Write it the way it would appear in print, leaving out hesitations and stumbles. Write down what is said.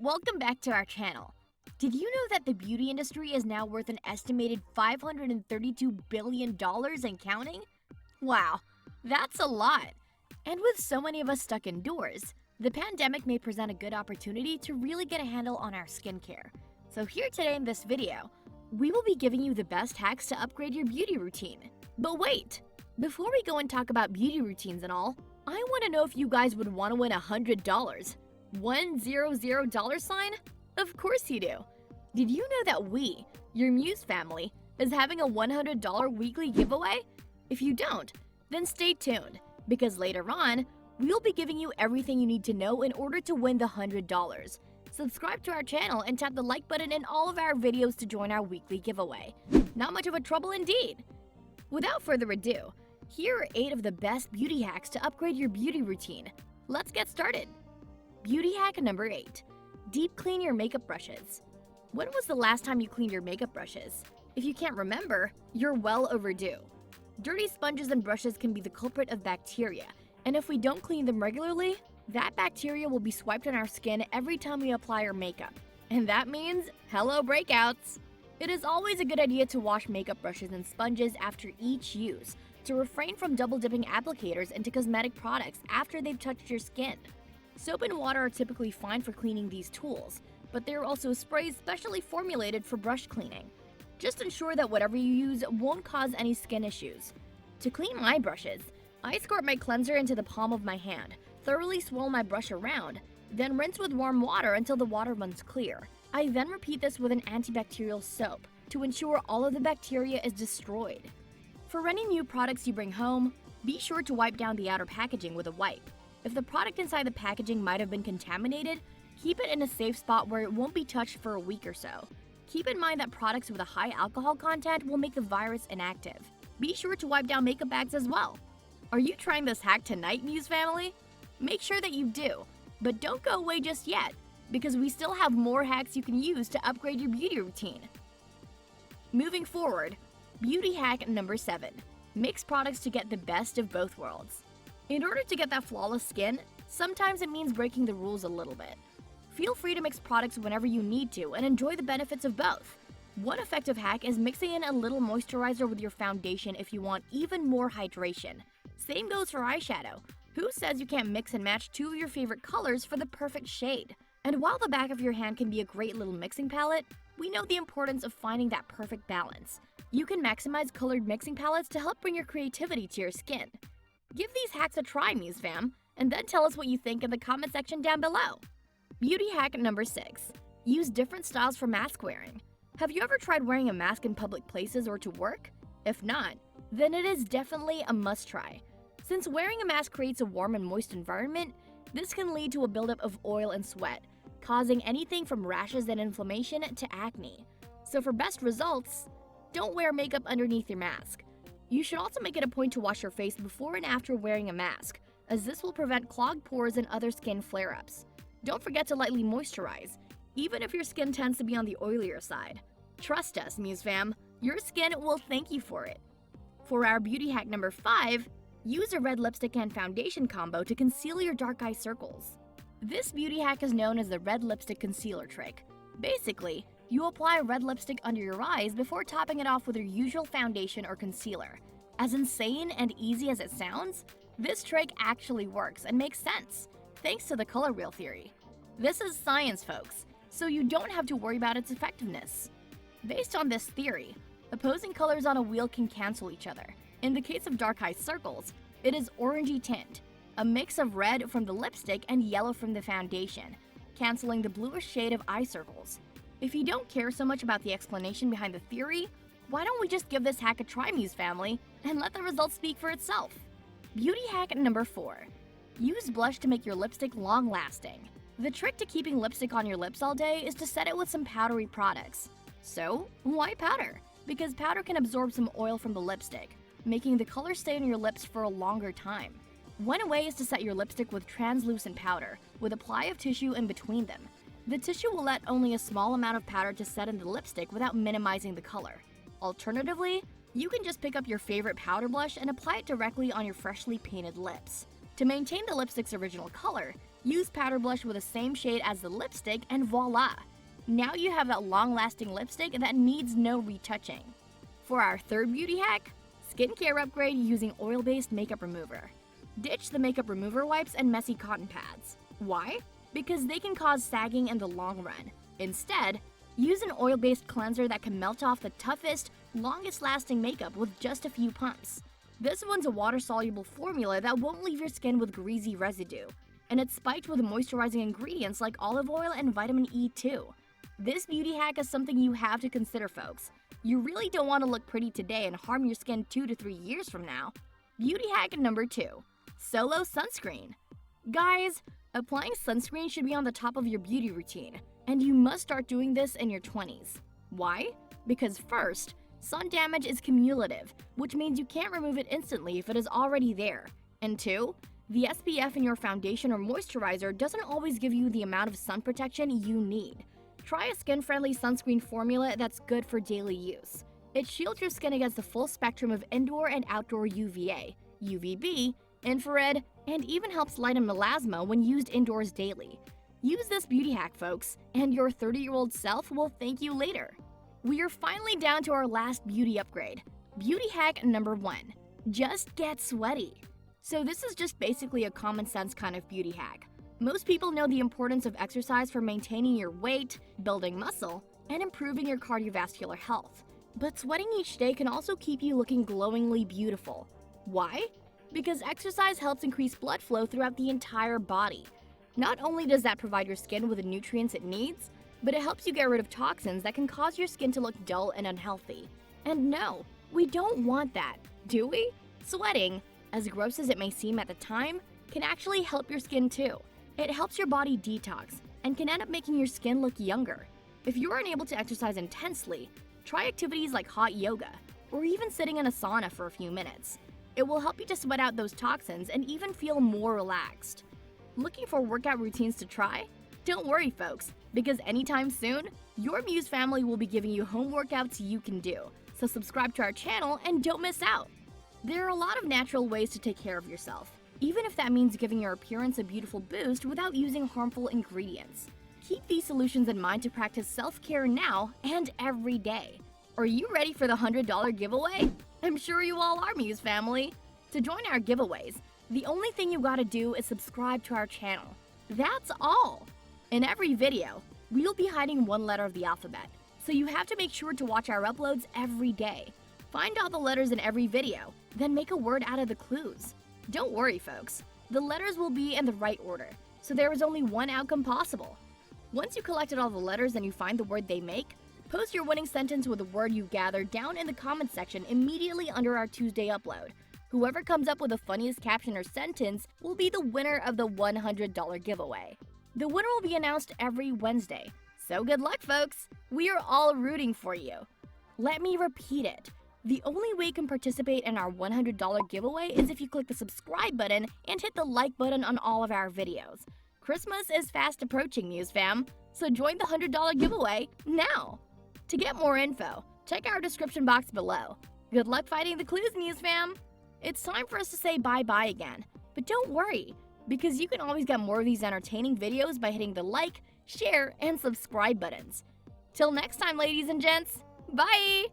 Welcome back to our channel. Did you know that the beauty industry is now worth an estimated $532 billion and counting? Wow, that's a lot. And with so many of us stuck indoors, the pandemic may present a good opportunity to really get a handle on our skincare. So here today in this video, we will be giving you the best hacks to upgrade your beauty routine. But wait, before we go and talk about beauty routines and all, I want to know if you guys would want to win $100. $100 ? Of course you do. Did you know that we, your Muse family, is having a $100 weekly giveaway? If you don't, then stay tuned, because later on, we'll be giving you everything you need to know in order to win the $100. Subscribe to our channel and tap the like button in all of our videos to join our weekly giveaway. Not much of a trouble indeed. Without further ado, here are 8 of the best beauty hacks to upgrade your beauty routine. Let's get started. Beauty hack number 8. Deep clean your makeup brushes. When was the last time you cleaned your makeup brushes? If you can't remember, you're well overdue. Dirty sponges and brushes can be the culprit of bacteria, and if we don't clean them regularly, that bacteria will be swiped on our skin every time we apply our makeup. And that means, hello breakouts! It is always a good idea to wash makeup brushes and sponges after each use, to refrain from double-dipping applicators into cosmetic products after they've touched your skin. Soap and water are typically fine for cleaning these tools, but there are also sprays specially formulated for brush cleaning. Just ensure that whatever you use won't cause any skin issues. To clean my brushes, I squirt my cleanser into the palm of my hand, thoroughly swirl my brush around, then rinse with warm water until the water runs clear. I then repeat this with an antibacterial soap to ensure all of the bacteria is destroyed. For any new products you bring home, be sure to wipe down the outer packaging with a wipe. If the product inside the packaging might have been contaminated, keep it in a safe spot where it won't be touched for a week or so. Keep in mind that products with a high alcohol content will make the virus inactive. Be sure to wipe down makeup bags as well. Are you trying this hack tonight, Muse family? Make sure that you do, but don't go away just yet, because we still have more hacks you can use to upgrade your beauty routine. Moving forward, beauty hack number 7. Mix products to get the best of both worlds. In order to get that flawless skin, sometimes it means breaking the rules a little bit. Feel free to mix products whenever you need to and enjoy the benefits of both. One effective hack is mixing in a little moisturizer with your foundation if you want even more hydration. Same goes for eyeshadow. Who says you can't mix and match 2 of your favorite colors for the perfect shade? And while the back of your hand can be a great little mixing palette, we know the importance of finding that perfect balance. You can maximize colored mixing palettes to help bring your creativity to your skin. Give these hacks a try, Muse fam, and then tell us what you think in the comment section down below. Beauty hack number 6. Use different styles for mask wearing. Have you ever tried wearing a mask in public places or to work? If not, then it is definitely a must-try. Since wearing a mask creates a warm and moist environment, this can lead to a buildup of oil and sweat, causing anything from rashes and inflammation to acne. So for best results, don't wear makeup underneath your mask. You should also make it a point to wash your face before and after wearing a mask, as this will prevent clogged pores and other skin flare-ups. Don't forget to lightly moisturize, even if your skin tends to be on the oilier side. Trust us, Muse fam, your skin will thank you for it. For our beauty hack number 5, use a red lipstick and foundation combo to conceal your dark eye circles. This beauty hack is known as the red lipstick concealer trick. Basically, you apply red lipstick under your eyes before topping it off with your usual foundation or concealer. As insane and easy as it sounds, this trick actually works and makes sense, thanks to the color wheel theory. This is science, folks, so you don't have to worry about its effectiveness. Based on this theory, opposing colors on a wheel can cancel each other. In the case of dark eye circles, it is orangey tint, a mix of red from the lipstick and yellow from the foundation, canceling the bluish shade of eye circles. If you don't care so much about the explanation behind the theory, why don't we just give this hack a try, Muse family, and let the results speak for itself? Beauty hack number 4. Use blush to make your lipstick long-lasting. The trick to keeping lipstick on your lips all day is to set it with some powdery products. So, why powder? Because powder can absorb some oil from the lipstick, making the color stay on your lips for a longer time. One way is to set your lipstick with translucent powder, with a ply of tissue in between them. The tissue will let only a small amount of powder to set in the lipstick without minimizing the color. Alternatively, you can just pick up your favorite powder blush and apply it directly on your freshly painted lips. To maintain the lipstick's original color, Use powder blush with the same shade as the lipstick and voila! Now you have that long-lasting lipstick that needs no retouching. For our third beauty hack, skincare upgrade using oil-based makeup remover. Ditch the makeup remover wipes and messy cotton pads. Why? Because they can cause sagging in the long run. Instead, use an oil-based cleanser that can melt off the toughest, longest-lasting makeup with just a few pumps. This one's a water-soluble formula that won't leave your skin with greasy residue, and it's spiked with moisturizing ingredients like olive oil and vitamin E too. This beauty hack is something you have to consider, folks. You really don't want to look pretty today and harm your skin 2 to 3 years from now. Beauty hack number 2. Solo sunscreen. Guys, applying sunscreen should be on the top of your beauty routine, and you must start doing this in your 20s. Why? Because first, sun damage is cumulative, which means you can't remove it instantly if it is already there. And 2, the SPF in your foundation or moisturizer doesn't always give you the amount of sun protection you need. Try a skin-friendly sunscreen formula that's good for daily use. It shields your skin against the full spectrum of indoor and outdoor UVA, UVB, infrared, and even helps lighten melasma when used indoors daily. Use this beauty hack, folks, and your 30-year-old self will thank you later. We are finally down to our last beauty upgrade. Beauty hack number 1. Just get sweaty. So this is just basically a common sense kind of beauty hack. Most people know the importance of exercise for maintaining your weight, building muscle, and improving your cardiovascular health. But sweating each day can also keep you looking glowingly beautiful. Why? Because exercise helps increase blood flow throughout the entire body. Not only does that provide your skin with the nutrients it needs, but it helps you get rid of toxins that can cause your skin to look dull and unhealthy. And no, we don't want that, do we? Sweating, as gross as it may seem at the time, can actually help your skin too. It helps your body detox and can end up making your skin look younger. If you're unable to exercise intensely, try activities like hot yoga or even sitting in a sauna for a few minutes. It will help you to sweat out those toxins and even feel more relaxed. Looking for workout routines to try? Don't worry, folks, because anytime soon, your Muse family will be giving you home workouts you can do. So subscribe to our channel and don't miss out. There are a lot of natural ways to take care of yourself, even if that means giving your appearance a beautiful boost without using harmful ingredients. Keep these solutions in mind to practice self-care now and every day. Are you ready for the $100 giveaway? I'm sure you all are, Muse family. To join our giveaways, the only thing you gotta do is subscribe to our channel. That's all. In every video, we'll be hiding one letter of the alphabet, so you have to make sure to watch our uploads every day. Find all the letters in every video, then make a word out of the clues. Don't worry, folks. The letters will be in the right order, so there is only one outcome possible. Once you collected all the letters and you find the word they make, post your winning sentence with the word you gathered down in the comment section immediately under our Tuesday upload. Whoever comes up with the funniest caption or sentence will be the winner of the $100 giveaway. The winner will be announced every Wednesday, so good luck, folks! We are all rooting for you. Let me repeat it. The only way you can participate in our $100 giveaway is if you click the subscribe button and hit the like button on all of our videos. Christmas is fast approaching, Muse fam, so join the $100 giveaway now! To get more info, check our description box below. Good luck finding the clues, Muse fam! It's time for us to say bye-bye again, but don't worry, because you can always get more of these entertaining videos by hitting the like, share, and subscribe buttons. Till next time, ladies and gents, bye!